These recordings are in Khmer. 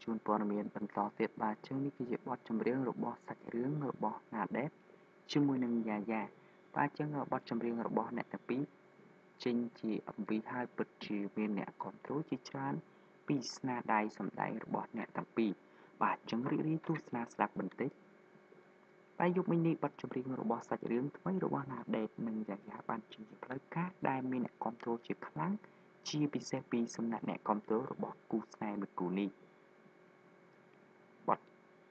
ជួនព័ត៌មានបន្តទៀតបាទជើងនេះគឺជាបទចម្រៀងរបស់សាច់រឿងរបស់ណាដេតជាមួយនឹងយ៉ាយ៉ាបាទចឹងបទចម្រៀងរបស់អ្នកទាំងពីរចេញជាអំពីហើយពិតជាមានអ្នកគ្រប់គ្រងជាច្រើនពីស្នាដៃសម្ដែងរបស់អ្នកទាំងពីរបាទចឹងរីករាយទស្សនាស្ដាប់បន្តិចតែយប់មិញនេះបទចម្រៀងរបស់សាច់រឿងថ្មីរបស់ណាដេតនិងយ៉ាយ៉ាបានចេញជាផ្លូវការដែលមានអ្នកគ្រប់គ្រងជាខ្លាំងជាពិសេសពីសំណាក់អ្នកគ្រប់គ្រងរបស់គូស្នេហ៍មួយគូនេះបទ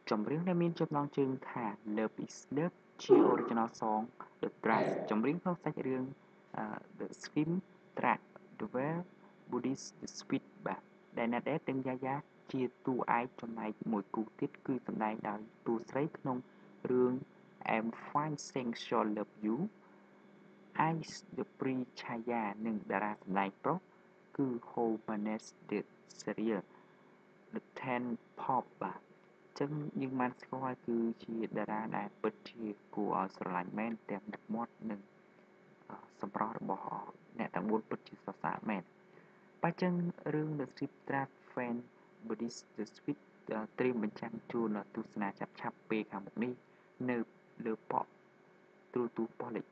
ចម្រៀងដែលមានចំណងជើងថា Love is Love ជា Original Song The Tracks ចម្រៀងក្នុងសាច់រឿង The Scream Track The Well Buddhist The Sweet បាទដែលណាត់ដេតនិងយ៉ាយ៉ាជាតួឯកចំណែកមួយគូទៀតគឺសម្ដែងដោយតួស្រីក្នុងរឿង I'm Fine Thanks Sure Love You Ice The Pre-Chaya និងតារាសម្ដែងប្រុសគឺ Homanes The Serial The Ten Pop បាទចឹងយើងបានស្គាល់គឺជាតារាដែលពិតជាគួរឲ្យស្រឡាញ់មែនទាំងមុខមាត់និងសម្រស់របស់អ្នកទាំង4ពិតជាសរសើរមែនបាទចឹងរឿង The Strip Trap Fan Buddhist The Sweet ត្រៀមបញ្ចាំងជូនទស្សនាឆាប់ៗពេលខាងមុខនេះនៅលើប៉ុកទូរទស្សន៍ប៉ុស្តិ៍លេខ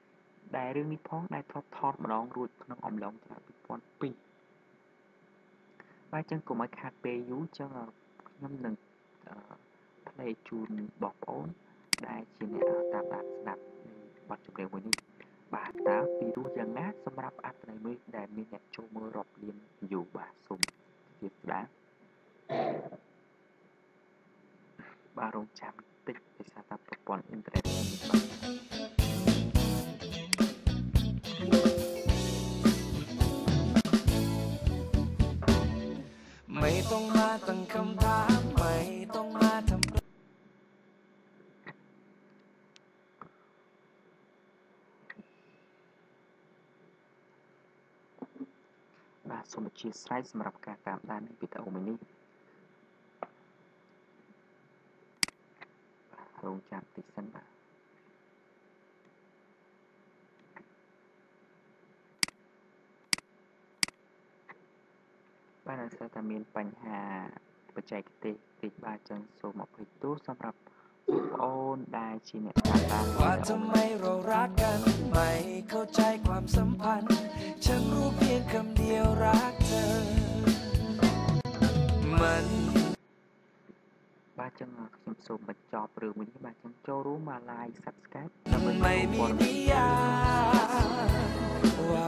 3ដែលរឿងនេះផងដែលធ្លាប់ថតម្ដងរួចក្នុងអំឡុងឆ្នាំ2002បាទចឹងកុំឲ្យខាតពេលយូរចឹងខ្ញុំនឹងផ្លេជូនបងប្អូនដែលជាអ្នកតាមដានស្ដាប់នៃបទចម្រៀងមួយនេះបាទតើពីរោះយ៉ាងណាសម្រាប់អត្ថន័យមួយដែលមានអ្នកចូលមើលរាប់លាន view បាទសូមជឿស្ដាប់បាទរងចាំតិចដោយសារតែប្រព័ន្ធអ៊ីនធឺណិតខ្ញុំបាទไม่ต้องมาตั้งคำถามไม่ต้องมาทำបាទសូមអធិស្ឋានសម្រាប់ការតាមដាននៃវីដេអូមួយនេះបាទរងចាំតិចសិនបាទបាទដោយសារតែមានបញ្ហាបច្ចេកទេសតិចបាទចឹងសូមអភ័យទោសសម្រាប់បងប្អូនដែលជាអ្នកតាមដានว่าทำไมเรารักกันไม่เข้าใจความสัมพันธ์ฉันรู้เพียงคำเดียวรักเธอมันបាទចឹងខ្ញុំសូមបញ្ចប់រឿងមួយនេះបាទចឹងចូលរួមមក like Subscribe ដើម្បីไม่มีนิยามว่า